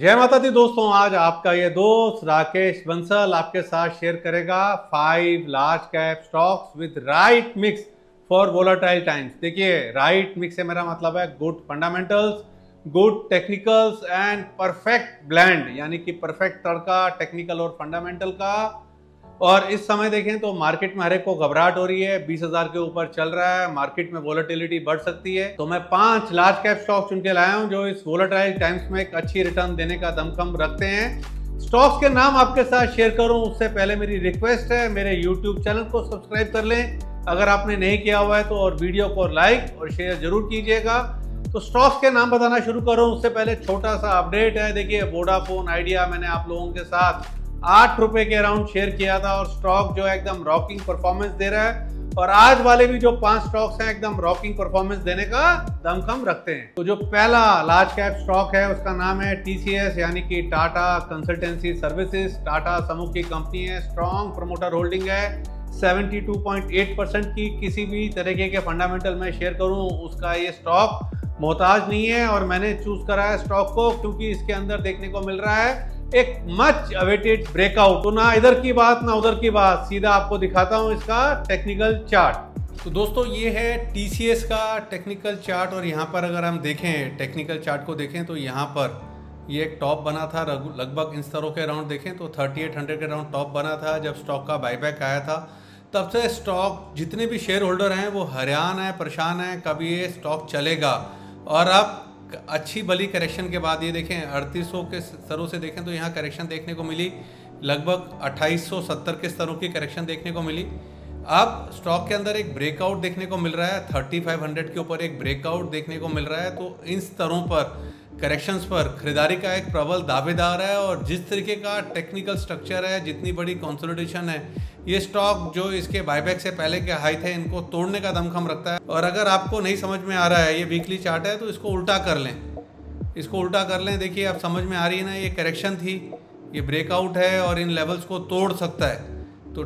जय माता दी दोस्तों, आज आपका ये दोस्त राकेश बंसल आपके साथ शेयर करेगा 5 large cap stocks with right mix for volatile times. देखिए, राइट मिक्स से मेरा मतलब है good fundamentals, good technicals and perfect blend, यानी कि परफेक्ट तड़का टेक्निकल और फंडामेंटल का। और इस समय देखें तो मार्केट में हर एक को घबराहट हो रही है, 20,000 के ऊपर चल रहा है, मार्केट में वोलेटिलिटी बढ़ सकती है। तो मैं 5 लार्ज कैप स्टॉक्स चुन के लाया हूं जो इस वोलेटाइल टाइम्स में एक अच्छी रिटर्न देने का दमखम रखते हैं। स्टॉक्स के नाम आपके साथ शेयर करूं उससे पहले मेरी रिक्वेस्ट है, मेरे यूट्यूब चैनल को सब्सक्राइब कर लें अगर आपने नहीं किया हुआ है तो, और वीडियो को लाइक और शेयर जरूर कीजिएगा। तो स्टॉक्स के नाम बताना शुरू करूं उससे पहले छोटा सा अपडेट है। देखिए, वोडाफोन आइडिया मैंने आप लोगों के साथ 8 रुपए के अराउंड शेयर किया था और स्टॉक जो है एकदम रॉकिंग परफॉर्मेंस दे रहा है। और आज वाले भी जो 5 स्टॉक्स हैं एकदम रॉकिंग परफॉर्मेंस देने का दमखम रखते हैं। तो जो पहला लार्ज कैप स्टॉक है उसका नाम है TCS, यानी कि टाटा कंसल्टेंसी सर्विसेज। टाटा समूह की कंपनी है, स्ट्रॉन्ग प्रमोटर होल्डिंग है 72.8% की। किसी भी तरीके के फंडामेंटल में शेयर करूं उसका ये स्टॉक मोहताज नहीं है, और मैंने चूज करा है स्टॉक को क्योंकि इसके अंदर देखने को मिल रहा है एक मच अवेटेड ब्रेकआउट। तो ना इधर की बात ना उधर की बात, सीधा आपको दिखाता हूं इसका टेक्निकल चार्ट। तो दोस्तों, ये है TCS का टेक्निकल चार्ट, और यहाँ पर अगर हम देखें टेक्निकल चार्ट को देखें तो यहाँ पर ये एक टॉप बना था लगभग इन स्तरों के अराउंड। देखें तो 3800 के अराउंड टॉप बना था जब स्टॉक का बायबैक आया था। तब से स्टॉक जितने भी शेयर होल्डर हैं वो हैरान है, परेशान है कभी ये स्टॉक चलेगा। और अब अच्छी भली करेक्शन के बाद ये देखें 3800 के स्तरों से देखें तो यहाँ करेक्शन देखने को मिली, लगभग 2870 के स्तरों की करेक्शन देखने को मिली। अब स्टॉक के अंदर एक ब्रेकआउट देखने को मिल रहा है, 3500 के ऊपर एक ब्रेकआउट देखने को मिल रहा है। तो इन स्तरों पर करेक्शंस पर खरीदारी का एक प्रबल दावेदार है, और जिस तरीके का टेक्निकल स्ट्रक्चर है, जितनी बड़ी कंसोलिडेशन है, ये स्टॉक जो इसके बायबैक से पहले के हाई थे इनको तोड़ने का दमखम रखता है। और अगर आपको नहीं समझ में आ रहा है, ये वीकली चार्ट है, तो इसको उल्टा कर लें, इसको उल्टा कर लें। देखिए, अब समझ में आ रही है ना, ये करेक्शन थी, ये ब्रेकआउट है और इन लेवल्स को तोड़ सकता है। तो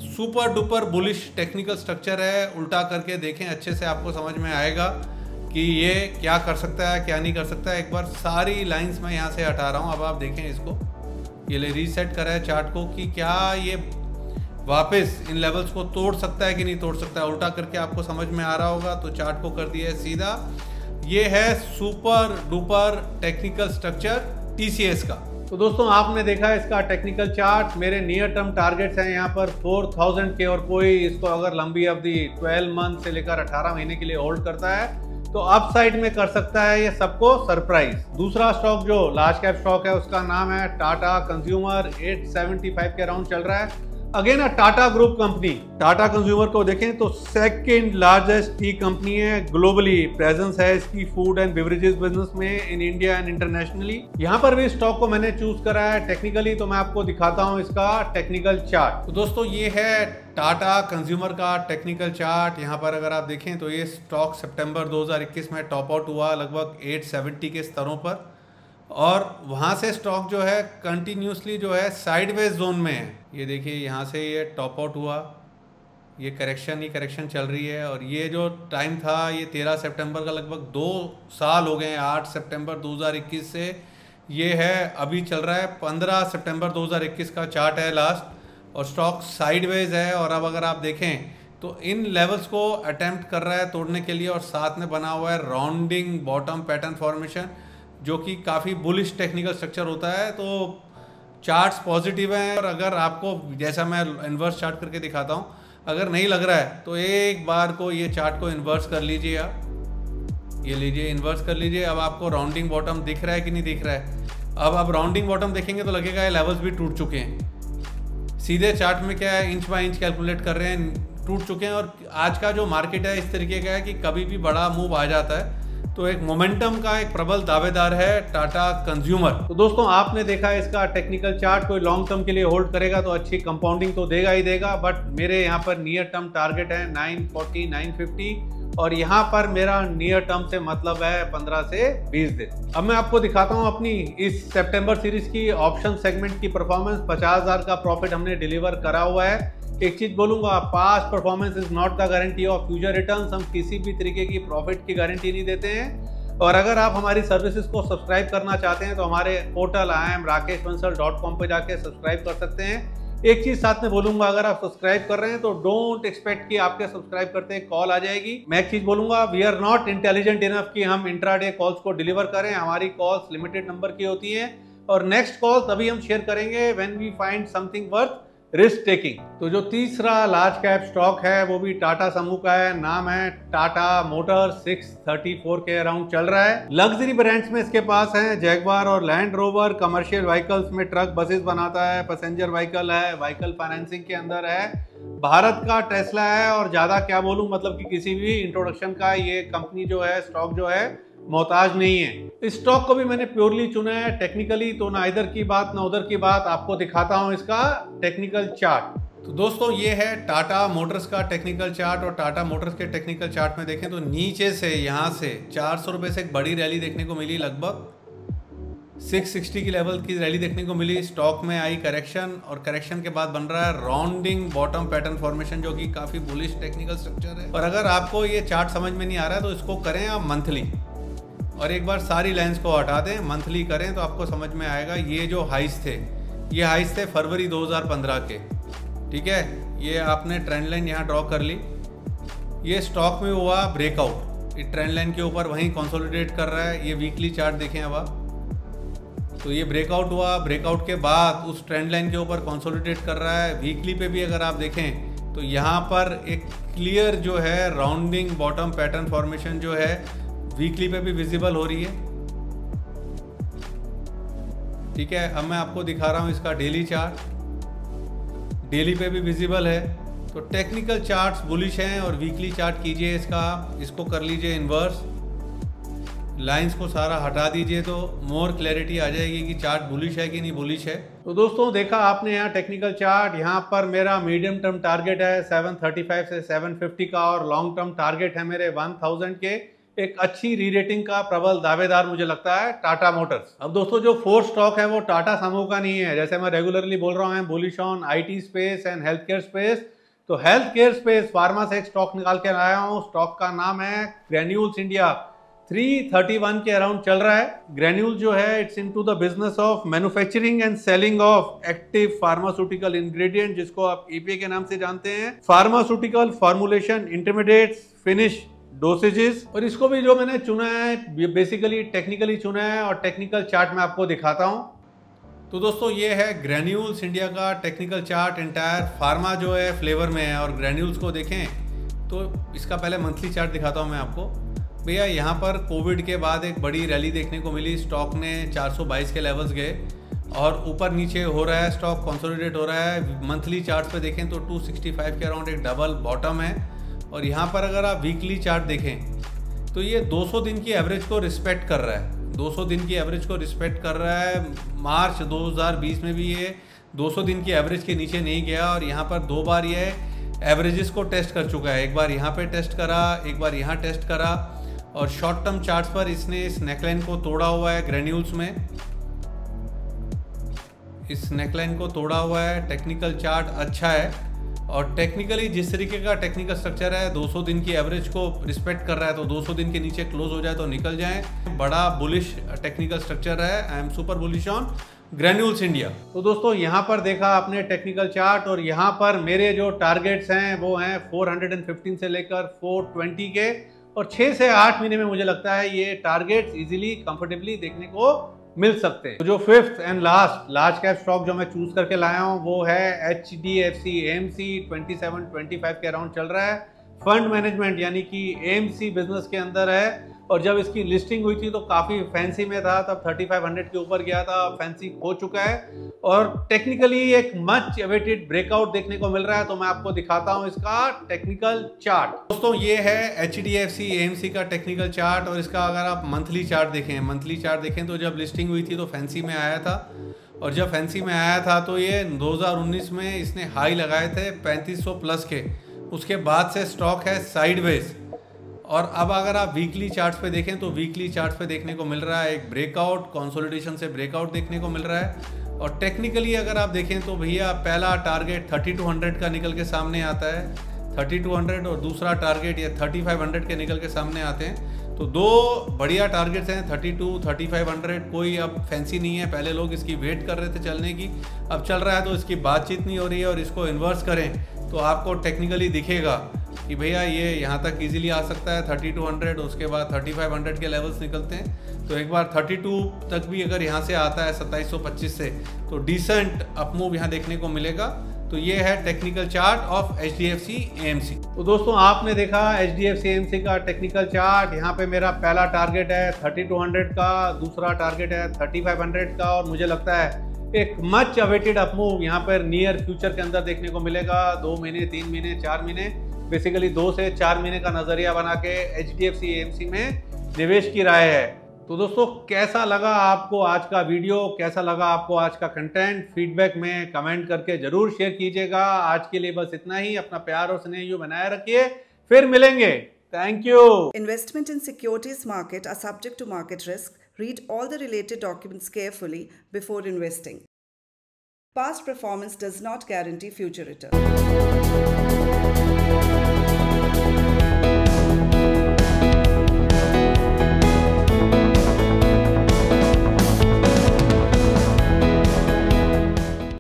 super duper bullish technical structure है, उल्टा करके देखें, अच्छे से आपको समझ में आएगा कि ये क्या कर सकता है क्या नहीं कर सकता है। एक बार सारी लाइंस मैं यहाँ से हटा रहा हूँ, अब आप देखें इसको, ये रीसेट करा है चार्ट को कि क्या ये वापस इन लेवल्स को तोड़ सकता है कि नहीं तोड़ सकता है। उल्टा करके आपको समझ में आ रहा होगा, तो चार्ट को कर दिया है सीधा। ये है super duper technical structure TCS का। तो दोस्तों, आपने देखा इसका टेक्निकल चार्ट। मेरे नियर टर्म टारगेट्स हैं यहाँ पर 4000 के, और कोई इसको अगर लंबी अवधि 12 मंथ से लेकर 18 महीने के लिए होल्ड करता है तो अपसाइड में कर सकता है ये सबको सरप्राइज। दूसरा स्टॉक जो लार्ज कैप स्टॉक है उसका नाम है टाटा कंज्यूमर, 875 के अराउंड चल रहा है। Again Tata group company. Tata consumer को देखें तो सेकंड लार्जेस्ट टी कंपनी है ग्लोबली, प्रेजेंस है इसकी फूड एंड बेवरेजेस बिजनेस में इन इंडिया एंड इंटरनेशनली। यहाँ पर भी स्टॉक को मैंने चूज करा है टेक्निकली, तो मैं आपको दिखाता हूँ इसका टेक्निकल चार्ट। तो दोस्तों, ये है टाटा कंज्यूमर का टेक्निकल चार्ट। यहाँ पर अगर आप देखें तो ये स्टॉक सितंबर 2021 में टॉप आउट हुआ लगभग 870 के स्तरों पर, और वहाँ से स्टॉक जो है कंटिन्यूसली जो है साइडवेज जोन में है। ये देखिए, यहाँ से ये टॉप आउट हुआ, ये करेक्शन ही करेक्शन चल रही है। और ये जो टाइम था ये 13 सितंबर का, लगभग 2 साल हो गए हैं, 8 सितंबर 2021 से ये है, अभी चल रहा है 15 सितंबर 2021 का चार्ट है लास्ट, और स्टॉक साइडवेज है। और अब अगर आप देखें तो इन लेवल्स को अटेम्प्ट कर रहा है तोड़ने के लिए, और साथ में बना हुआ है राउंडिंग बॉटम पैटर्न फॉर्मेशन, जो कि काफ़ी बुलिश टेक्निकल स्ट्रक्चर होता है। तो चार्ट्स पॉजिटिव हैं, और अगर आपको, जैसा मैं इन्वर्स चार्ट करके दिखाता हूँ, अगर नहीं लग रहा है तो एक बार को ये चार्ट को इन्वर्स कर लीजिए आप, ये लीजिए इन्वर्स कर लीजिए। अब आपको राउंडिंग बॉटम दिख रहा है कि नहीं दिख रहा है। अब आप राउंडिंग बॉटम देखेंगे तो लगेगा ये लेवल्स भी टूट चुके हैं। सीधे चार्ट में क्या है, इंच बाय इंच कैलकुलेट कर रहे हैं, टूट चुके हैं। और आज का जो मार्केट है इस तरीके का है कि कभी भी बड़ा मूव आ जाता है, तो एक मोमेंटम का एक प्रबल दावेदार है टाटा कंज्यूमर। तो दोस्तों, आपने देखा इसका टेक्निकल चार्ट, कोई लॉन्ग टर्म के लिए होल्ड करेगा तो अच्छी कंपाउंडिंग तो देगा ही देगा, बट मेरे यहाँ पर नियर टर्म टारगेट है 940 950, और यहाँ पर मेरा नियर टर्म से मतलब है 15 से 20 दिन। अब मैं आपको दिखाता हूँ अपनी इस सितंबर सीरीज की ऑप्शन सेगमेंट की परफॉर्मेंस। 50,000 का प्रॉफिट हमने डिलीवर करा हुआ है। एक चीज बोलूंगा, past performance is not the guarantee of future returns. हम किसी भी तरीके की प्रॉफिट की गारंटी नहीं देते हैं। और अगर आप हमारी सर्विसेज को सब्सक्राइब करना चाहते हैं तो हमारे पोर्टल iamrakeshbansal.com पे जाके सब्सक्राइब कर सकते हैं। एक चीज साथ में बोलूंगा, अगर आप सब्सक्राइब कर रहे हैं तो डोंट एक्सपेक्ट कि आपके सब्सक्राइब करते एक कॉल आ जाएगी। मैं एक चीज बोलूंगा, we are not intelligent enough कि हम इंट्राडे कॉल्स को डिलीवर करें। हमारी कॉल्स लिमिटेड नंबर की होती हैं और नेक्स्ट कॉल तभी हम शेयर करेंगे when we find something worth risk taking. तो जो तीसरा लार्ज कैप स्टॉक है वो भी टाटा समूह का है, नाम है टाटा मोटर्स, 634 के अराउंड चल रहा है। लग्जरी ब्रांड्स में इसके पास हैं जैगवार और लैंड रोवर, कमर्शियल व्हीकल्स में ट्रक बसेस बनाता है, पैसेंजर व्हीकल है, व्हीकल फाइनेंसिंग के अंदर है, भारत का टेस्ला है और ज्यादा क्या बोलूं, मतलब कि किसी भी इंट्रोडक्शन का ये कंपनी जो है, स्टॉक जो है मोहताज नहीं है। इस स्टॉक को भी मैंने प्योरली चुना है टेक्निकली, तो ना इधर की बात ना उधर की बात। आपको दिखाता हूं इसका टेक्निकल चार्ट। तो दोस्तों ये है टाटा मोटर्स का टेक्निकल चार्ट और टाटा मोटर्स के टेक्निकल चार्ट में देखें तो नीचे से यहाँ से 400 रुपये से एक बड़ी रैली देखने को मिली, लगभग 660 की लेवल की रैली देखने को मिली। स्टॉक में आई करेक्शन और करेक्शन के बाद बन रहा है राउंडिंग बॉटम पैटर्न फॉर्मेशन, जो कि काफ़ी बुलिश टेक्निकल स्ट्रक्चर है। और अगर आपको ये चार्ट समझ में नहीं आ रहा है तो इसको करें आप मंथली और एक बार सारी लाइंस को हटा दें, मंथली करें तो आपको समझ में आएगा। ये जो हाइस थे, ये हाइस थे फरवरी 2015 के, ठीक है। ये आपने ट्रेंड लाइन यहाँ ड्रॉ कर ली। ये स्टॉक में हुआ ब्रेकआउट, ये ट्रेंड लाइन के ऊपर वहीं कंसोलिडेट कर रहा है। ये वीकली चार्ट देखें अब आप, तो ये ब्रेकआउट हुआ, ब्रेकआउट के बाद उस ट्रेंड लाइन के ऊपर कंसोलिडेट कर रहा है। वीकली पे भी अगर आप देखें तो यहाँ पर एक क्लियर जो है राउंडिंग बॉटम पैटर्न फॉर्मेशन जो है वीकली पे भी विजिबल हो रही है, ठीक है। अब मैं आपको दिखा रहा हूँ इसका डेली चार्ट, डेली पे भी विजिबल है। तो टेक्निकल चार्ट्स बुलिश हैं और वीकली चार्ट कीजिए इसको कर लीजिए इन्वर्स, लाइंस को सारा हटा दीजिए तो मोर क्लैरिटी आ जाएगी कि चार्ट बुलिश है कि नहीं बुलिश है। तो दोस्तों देखा आपने यहाँ टेक्निकल चार्ट, यहाँ पर मेरा मीडियम टर्म टारगेट है 735 से 750 का और लॉन्ग टर्म टारगेट है मेरे 1000 के। एक अच्छी री रेटिंग का प्रबल दावेदार मुझे लगता है टाटा मोटर्स। अब दोस्तों जो फोर्थ स्टॉक है वो टाटा समूह का नहीं है, जैसे मैं रेगुलरली बोल रहा हूँ bullish on IT space and health care space. तो हेल्थ केयर स्पेस फार्मा से एक स्टॉक निकाल के लाया हूँ। स्टॉक का नाम है ग्रेन्यूल्स इंडिया, 331 के अराउंड चल रहा है। ग्रेन्यूल जो है it's into the business of manufacturing and selling of active pharmaceutical ingredient, जिसको आप एपीए के नाम से जानते हैं। Pharmaceutical formulation, intermediates, finish, dosages. और इसको भी जो मैंने चुना है बेसिकली टेक्निकली चुना है और टेक्निकल चार्ट में आपको दिखाता हूं। तो दोस्तों ये है ग्रेन्यूल्स इंडिया का टेक्निकल चार्ट। एंटायर फार्मा जो है फ्लेवर में है और ग्रेन्यूल्स को देखें तो इसका पहले मंथली चार्ट दिखाता हूं मैं आपको। भैया यहाँ पर कोविड के बाद एक बड़ी रैली देखने को मिली, स्टॉक ने 422 के लेवल्स गए और ऊपर नीचे हो रहा है, स्टॉक कंसोलिडेट हो रहा है। मंथली चार्ट पे देखें तो 265 के अराउंड एक डबल बॉटम है। और यहाँ पर अगर आप वीकली चार्ट देखें तो ये 200 दिन की एवरेज को रिस्पेक्ट कर रहा है, 200 दिन की एवरेज को रिस्पेक्ट कर रहा है। मार्च 2020 में भी ये 200 दिन की एवरेज के नीचे नहीं गया और यहाँ पर 2 बार ये एवरेजेस को टेस्ट कर चुका है। एक बार यहाँ पे टेस्ट करा, एक बार यहाँ टेस्ट करा और शॉर्ट टर्म चार्ट्स पर इसने इस नेकलाइन को तोड़ा हुआ है। ग्रेन्यूल्स में इस नेकलाइन को तोड़ा हुआ है। टेक्निकल चार्ट अच्छा है और टेक्निकली जिस तरीके का टेक्निकल स्ट्रक्चर है 200 दिन की एवरेज को रिस्पेक्ट कर रहा है, तो 200 दिन के नीचे क्लोज हो जाए तो निकल जाए। बड़ा बुलिश टेक्निकल स्ट्रक्चर है। I am super bullish on granules India. तो दोस्तों यहाँ पर देखा आपने टेक्निकल चार्ट और यहाँ पर मेरे जो टारगेट्स हैं वो हैं 415 से लेकर 420 के और 6 से 8 महीने में मुझे लगता है ये टारगेट्स इजीली कंफर्टेबली देखने को मिल सकते हैं। तो जो fifth and last large cap stock जो मैं चूज करके लाया हूं वो है HDFC AMC, 27-25 के अराउंड चल रहा है। फंड मैनेजमेंट यानी कि AMC बिजनेस के अंदर है और जब इसकी लिस्टिंग हुई थी तो काफी फैंसी में था, तब 3500 के ऊपर गया था, फैंसी हो चुका है और टेक्निकली एक मच अवेटेड ब्रेकआउट देखने को मिल रहा है। तो मैं आपको दिखाता हूं इसका टेक्निकल चार्ट। दोस्तों ये है HDFC AMC का टेक्निकल चार्ट और इसका अगर आप मंथली चार्ट देखें तो जब लिस्टिंग हुई थी तो फैंसी में आया था और जब फैंसी में आया था तो ये 2019 में इसने हाई लगाए थे 3500 प्लस के। उसके बाद से स्टॉक है साइडवेज और अब अगर आप वीकली चार्ट्स पे देखें तो वीकली चार्ट्स पे देखने को मिल रहा है एक ब्रेकआउट, कंसोलिडेशन से ब्रेकआउट देखने को मिल रहा है। और टेक्निकली अगर आप देखें तो भैया पहला टारगेट 3200 का निकल के सामने आता है, 3200 और दूसरा टारगेट ये 3500 के निकल के सामने आते हैं। तो दो बढ़िया टारगेट्स हैं 32, 3500। कोई अब फैंसी नहीं है, पहले लोग इसकी वेट कर रहे थे चलने की, अब चल रहा है तो इसकी बातचीत नहीं हो रही है। और इसको इन्वर्स करें तो आपको टेक्निकली दिखेगा कि भैया ये यहाँ तक इजीली आ सकता है 3200, उसके बाद 3500 के लेवल्स निकलते हैं। तो एक बार 32 तक भी अगर यहाँ से आता है 2725 से, तो डिसेंट अपमूव यहाँ देखने को मिलेगा। तो ये है technical chart of HDFC AMC। तो दोस्तों आपने देखा HDFC AMC का टेक्निकल चार्ट। यहाँ पे मेरा पहला टारगेट है 3200 का, दूसरा टारगेट है 3500 का, और मुझे लगता है एक मच अवेटेड अपमूव यहाँ पर नियर फ्यूचर के अंदर देखने को मिलेगा। 2 महीने, 3 महीने, 4 महीने, बेसिकली 2 से 4 महीने का नजरिया बना के HDFC AMC में निवेश की राय है। तो दोस्तों कैसा लगा आपको आज का वीडियो, कैसा लगा आपको आज का कंटेंट, फीडबैक में कमेंट करके जरूर शेयर कीजिएगा। आज के लिए बस इतना ही। अपना प्यार और स्नेह यूं बनाए रखिए, फिर मिलेंगे। Thank you. Investment in securities market are subject to market risk. Read all the related documents carefully before investing. Past performance does not guarantee future return.